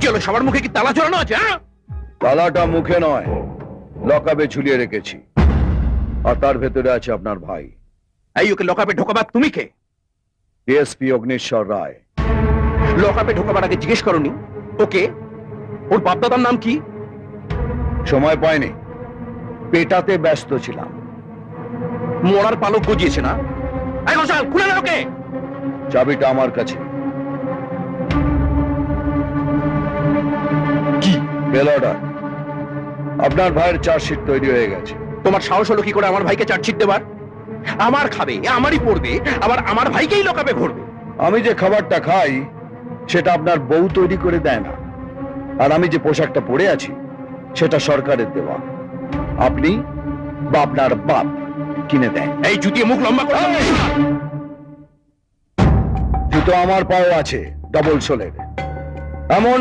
চলো, সবার মুখে কি তালা ঝোলানো আছে? হ্যাঁ, তালাটা মুখে নয়, লকাবে ঝুলিয়ে রেখেছি। আর তার ভেতরে আছে আপনার ভাই, এই ওকে লকআপে ঢোকাবার তুমি কে? ডিএসপি অগ্নিশ্বর রায়। লকআপে ঢোকাবার আগে জিজ্ঞেস করনি ওকে ওর বাপদাদার নাম কি? সময় পাইনি, পেটাতে ব্যস্ত ছিলাম। মরার পালক গজিয়েছে না? এই ঘোষাল, খুলে না ওকে। চাবিটা আমার কাছে। কি বেল অর্ডার। আপনার ভাইয়ের চার্জশিট তৈরি হয়ে গেছে। তোমার সাহস হলো কি করে আমার ভাইকে চার্জশিট দেবার? আমার খাবে, আমারই পড়বে, আবার আমার ভাইকেই লকআপে ভরবে। আমি যে খাবারটা খাই সেটা আপনার বউ তৈরি করে দেয় না, আর আমি যে পোশাকটা পরে আছি সেটা সরকারের দেওয়া। আপনি বা আপনার বাপ কিনে দেন। এই জুতিয়ে মুখ লম্বা করে জুতো আমার পাও আছে, ডবল সোলের। এমন